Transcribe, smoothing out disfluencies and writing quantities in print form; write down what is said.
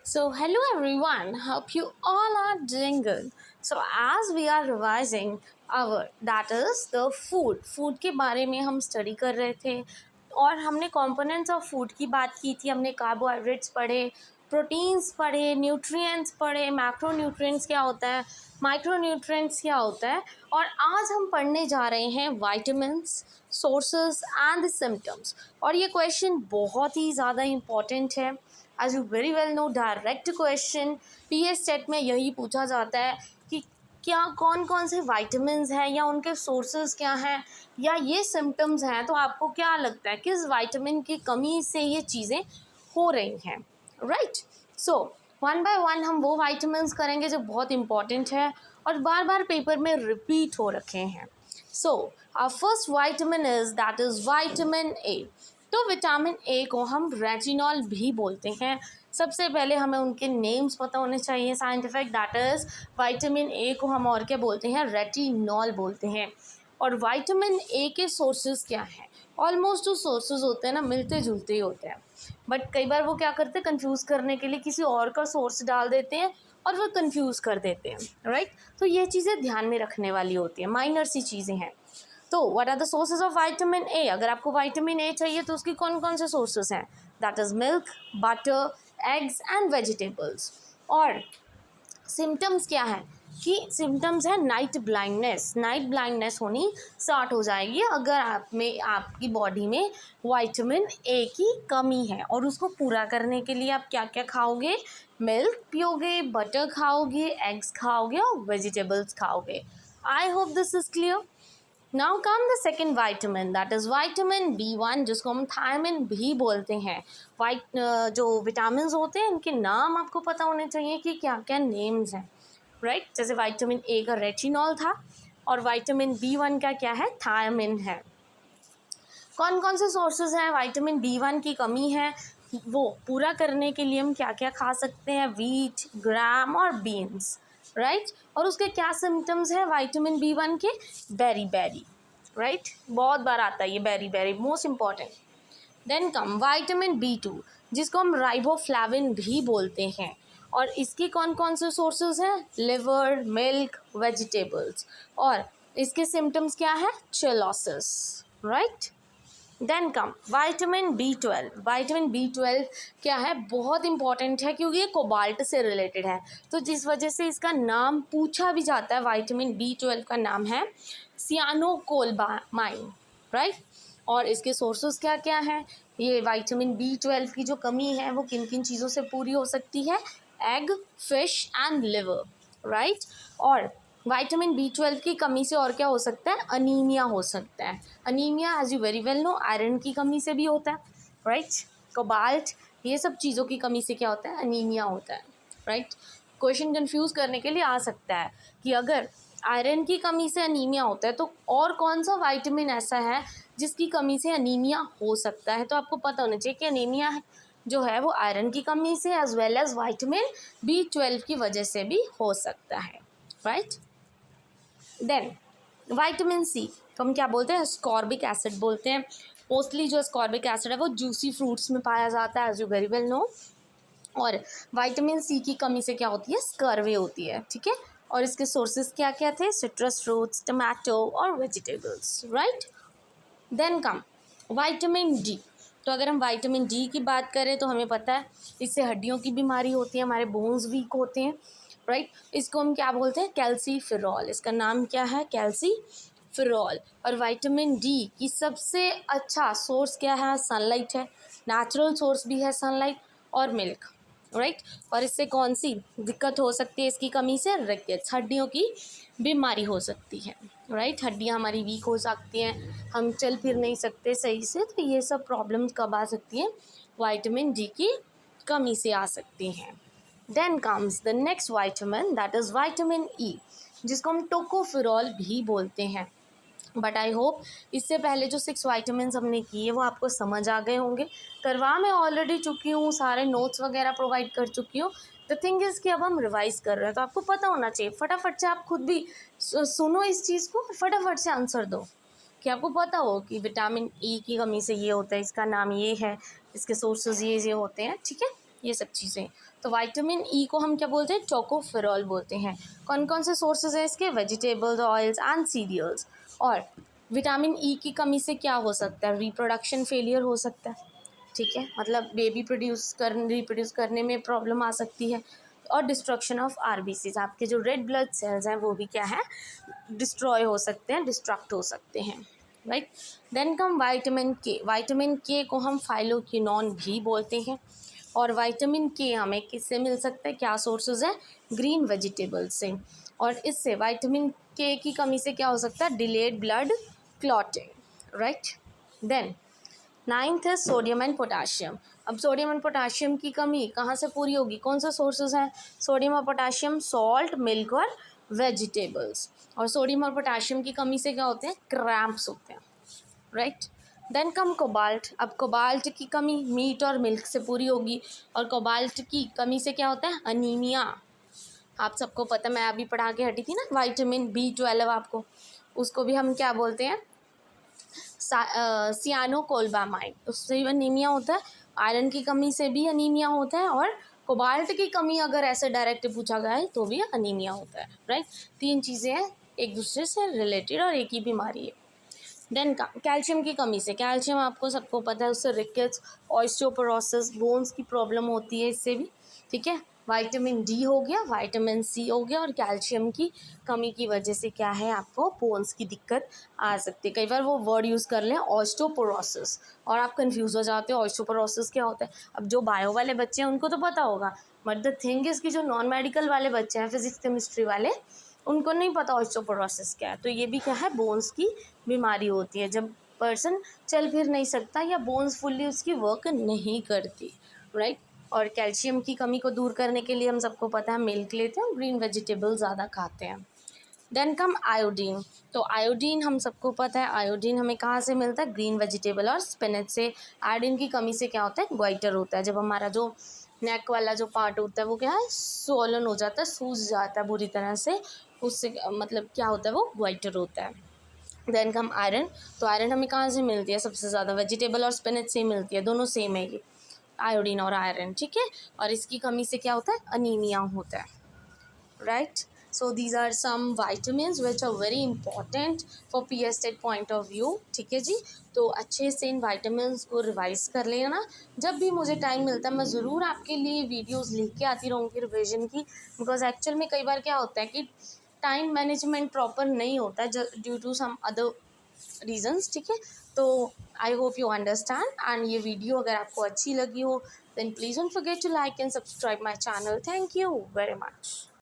So, hello everyone, hope you all are doing good. So, as we are revising our that is the food के बारे में हम study कर रहे थे और हमने कंपोनेंट्स ऑफ फूड की बात की थी. हमने कार्बोहाइड्रेट्स पढ़े, प्रोटीन्स पढ़े, न्यूट्रिएंट्स पढ़े, मैक्रो न्यूट्रिएंट्स क्या होता है, माइक्रो न्यूट्रिएंट्स क्या होता है, और आज हम पढ़ने जा रहे हैं vitamins, sources and the symptoms. और ये क्वेश्चन बहुत ही ज़्यादा इम्पॉर्टेंट है. As you very well know, direct question PS set में यही पूछा जाता है कि क्या कौन कौन से वाइटामिन्स हैं या उनके सोर्सेज क्या हैं या ये सिम्टम्स हैं. तो आपको क्या लगता है किस वाइटामिन की कमी से ये चीज़ें हो रही हैं, right? So one by one हम वो वाइटामिन्स करेंगे जो बहुत इंपॉर्टेंट है और बार बार पेपर में रिपीट हो रखे हैं. So our first vitamin is that is vitamin A. तो विटामिन ए को हम रेटिनॉल भी बोलते हैं. सबसे पहले हमें उनके नेम्स पता होने चाहिए साइंटिफिक. दैट इज़ वाइटामिन ए को हम और क्या बोलते हैं? रेटिनॉल बोलते हैं. और वाइटामिन ए के सोर्सेज क्या हैं? ऑलमोस्ट जो सोर्सेज होते हैं ना, मिलते जुलते ही होते हैं, बट कई बार वो क्या करते हैं, कंफ्यूज करने के लिए किसी और का सोर्स डाल देते हैं और वो कंफ्यूज कर देते हैं, राइट? तो ये चीज़ें ध्यान में रखने वाली होती हैं, माइनर सी चीज़ें हैं. तो what are the sources of vitamin A? अगर आपको वाइटामिन ए चाहिए तो उसकी कौन कौन से सोर्सेज हैं? That is milk, butter, eggs and vegetables. और सिम्टम्स क्या है कि सिम्टम्स है नाइट ब्लाइंडनेस. नाइट ब्लाइंडनेस होनी स्टार्ट हो जाएगी अगर आप में आपकी बॉडी में वाइटामिन ए की कमी है. और उसको पूरा करने के लिए आप क्या क्या खाओगे? मिल्क पियोगे, बटर खाओगे, एग्स खाओगे और वेजिटेबल्स खाओगे. I hope this is clear. Now come the second vitamin, that is vitamin B1, जिसको हम थायमिन भी बोलते हैं. जो विटामिन होते हैं इनके नाम आपको पता होने चाहिए कि क्या क्या नेम्स हैं, राइट? जैसे वाइटामिन ए का रेटिनॉल था और वाइटामिन B1 का क्या है? थायमिन है. कौन कौन से सोर्सेज हैं? वाइटामिन B1 की कमी है, वो पूरा करने के लिए हम क्या क्या खा सकते हैं? वीट, ग्राम और बीन्स, राइट? और उसके क्या सिम्टम्स हैं वाइटामिन B1 के? Beriberi, right? बहुत बार आता है ये beriberi, most important. Then come vitamin B2, जिसको हम राइबोफ्लाविन भी बोलते हैं. और इसकी कौन कौन से सोर्सेज हैं? Liver, milk, vegetables. और इसके सिम्टम्स क्या है? Cheilosis, right? Then come vitamin B12. Vitamin B12 क्या है? बहुत इंपॉर्टेंट है क्योंकि ये कोबाल्ट से रिलेटेड है, तो जिस वजह से इसका नाम पूछा भी जाता है. वाइटामिन B12 का नाम है सियानोकोबालामाइन, राइट? और इसके सोर्सेज क्या क्या हैं? ये वाइटामिन B12 की जो कमी है वो किन किन चीज़ों से पूरी हो सकती है? Egg, fish and liver, right? और वाइटामिन B12 की कमी से और क्या हो सकता है? अनीमिया हो सकता है. Anaemia as you very well know iron की कमी से भी होता है, राइट? कोबाल्ट, ये सब चीज़ों की कमी से क्या होता है? अनीमिया होता है, राइट? क्वेश्चन कंफ्यूज करने के लिए आ सकता है कि अगर आयरन की कमी से अनीमिया होता है तो और कौन सा वाइटामिन ऐसा है जिसकी कमी से अनीमिया हो सकता है. तो आपको पता होना चाहिए कि अनीमिया जो है वो आयरन की कमी से as well as vitamin B12 की वजह से भी हो सकता है, राइट? देन वाइटामिन सी तो हम क्या बोलते हैं? स्कॉर्बिक एसिड बोलते हैं. मोस्टली जो स्कॉर्बिक एसिड है वो जूसी फ्रूट्स में पाया जाता है, as you very well know. और वाइटामिन सी की कमी से क्या होती है? स्कर्वे होती है, ठीक है? और इसके सोर्सेज क्या क्या थे? सिट्रस फ्रूट्स, टमाटो और vegetables, right? Then come vitamin D. तो अगर हम वाइटामिन डी की बात करें तो हमें पता है इससे हड्डियों की बीमारी होती है, हमारे बोन्स वीक होते हैं, राइट? इसको हम क्या बोलते हैं? कैल्सीफेरॉल. इसका नाम क्या है? कैल्सीफेरॉल. और विटामिन डी की सबसे अच्छा सोर्स क्या है? सनलाइट है. नेचुरल सोर्स भी है सनलाइट और मिल्क, राइट? और इससे कौन सी दिक्कत हो सकती है इसकी कमी से? रिकेट्स, हड्डियों की बीमारी हो सकती है, राइट? हड्डियाँ हमारी वीक हो सकती हैं, हम चल फिर नहीं सकते सही से. तो ये सब प्रॉब्लम्स कब आ सकती हैं? विटामिन डी की कमी से आ सकती हैं. Then comes the next vitamin, that is vitamin E, जिसको हम टोकोफेरॉल भी बोलते हैं. बट आई होप इससे पहले जो 6 वाइटामिन हमने किए वो आपको समझ आ गए होंगे. करवा मैं ऑलरेडी चुकी हूँ, सारे नोट्स वगैरह प्रोवाइड कर चुकी हूँ. द थिंग इज़ कि अब हम रिवाइज कर रहे हैं तो आपको पता होना चाहिए. फटाफट से आप खुद भी सुनो इस चीज़ को, फटाफट से आंसर दो कि आपको पता हो कि विटामिन ई की कमी से ये होता है, इसका नाम ये है, इसके सोर्सेज ये होते हैं, ठीक है? ये सब चीज़ें। तो विटामिन ई को हम क्या बोलते हैं, टोकोफेरॉल बोलते हैं। कौन कौन से सोर्सेज हैं इसके, वेजिटेबल्स, ऑयल्स एंड सीरियल्स। और विटामिन ई की कमी से क्या हो सकता है, रिप्रोडक्शन फेलियर हो सकता है, ठीक है, मतलब बेबी रिप्रोड्यूस करने में प्रॉब्लम आ सकती है। और डिस्ट्रक्शन ऑफ आरबीसीज, आपके जो रेड ब्लड सेल्स हैं वो भी क्या है, डिस्ट्रॉय हो सकते हैं, डिस्ट्रक्ट हो सकते हैं, राइट। देन कम विटामिन के को हम फाइलोक्विनोन भी बोलते हैं। और विटामिन के हमें किससे मिल सकता है, क्या सोर्सेज है, ग्रीन वेजिटेबल से। और इससे विटामिन के की कमी से क्या हो सकता है, delayed blood clotting, right. Then 9th है सोडियम एंड पोटाशियम। अब सोडियम एंड पोटाशियम की कमी कहाँ से पूरी होगी, कौन से सोर्सेज हैं, सोडियम और पोटाशियम, सॉल्ट, मिल्क और वेजिटेबल्स। और सोडियम और पोटाशियम की कमी से क्या होते हैं, क्रैम्प्स होते हैं, राइट। Then come cobalt. अब कोबाल्ट की कमी मीट और मिल्क से पूरी होगी। और कोबाल्ट की कमी से क्या होता है, अनीमिया। आप सबको पता, मैं अभी पढ़ा के हटी थी ना, विटामिन B12 आपको, उसको भी हम क्या बोलते हैं, सियानोकोबालामाइड, उससे भी अनीमिया होता है। आयरन की कमी से भी अनीमिया होता है। और कोबाल्ट की कमी अगर ऐसे डायरेक्ट पूछा गया है तो भी अनीमिया होता है, राइट। 3 चीज़ें हैं एक दूसरे से रिलेटेड और एक ही बीमारी है। देन कैल्शियम की कमी से, कैल्शियम आपको सबको पता है, उससे रिकेट्स, ऑस्टियोपोरोसिस, बोन्स की प्रॉब्लम होती है इससे भी, ठीक है। विटामिन डी हो गया, विटामिन सी हो गया, और कैल्शियम की कमी की वजह से क्या है, आपको बोन्स की दिक्कत आ सकती है। कई बार वो वर्ड यूज़ कर लें ऑस्टियोपोरोसिस और आप कंफ्यूज हो जाते हो, ऑस्टियोपोरोसिस क्या होता है। अब जो बायो वाले बच्चे हैं उनको तो पता होगा, बट द थिंग इज़ कि जो नॉन मेडिकल वाले बच्चे हैं, फिजिक्स केमिस्ट्री वाले, उनको नहीं पता ऑस्टियोपोरोसिस क्या है। तो ये भी क्या है, बोन्स की बीमारी होती है, जब पर्सन चल फिर नहीं सकता या बोन्स फुल्ली उसकी वर्क नहीं करती, राइट। और कैल्शियम की कमी को दूर करने के लिए हम सबको पता है मिल्क लेते हैं और ग्रीन वेजिटेबल ज़्यादा खाते हैं। Then come iodine. तो आयोडीन हम सबको पता है, आयोडीन हमें कहाँ से मिलता है, ग्रीन वेजिटेबल और स्पिनच से। आयोडीन की कमी से क्या होता है, ग्वाइटर होता है, जब हमारा जो नेक वाला जो पार्ट होता है वो क्या है, सोलन हो जाता है, सूज जाता है बुरी तरह से, उससे मतलब क्या होता है, वो ग्वाइटर होता है। Then come iron. तो आयरन हमें कहाँ से मिलती है, सबसे ज़्यादा वेजिटेबल और स्पिनच से मिलती है, दोनों सेम है ये, आयोडीन और आयरन, ठीक है। और इसकी कमी से क्या होता है, अनीमिया होता है, right. So these are some vitamins which are very important for PSTET point of view, ठीक है जी। तो अच्छे से इन विटामिन्स को रिवाइज कर लेना। जब भी मुझे टाइम मिलता है मैं ज़रूर आपके लिए वीडियोस लेके आती रहूँगी रिविजन की, बिकॉज एक्चुअल में कई बार क्या होता है कि टाइम मैनेजमेंट प्रॉपर नहीं होता है due to some other reasons, ठीक है। तो I hope you understand, and ये वीडियो अगर आपको अच्छी लगी हो then please don't forget to like and subscribe my channel. Thank you very much.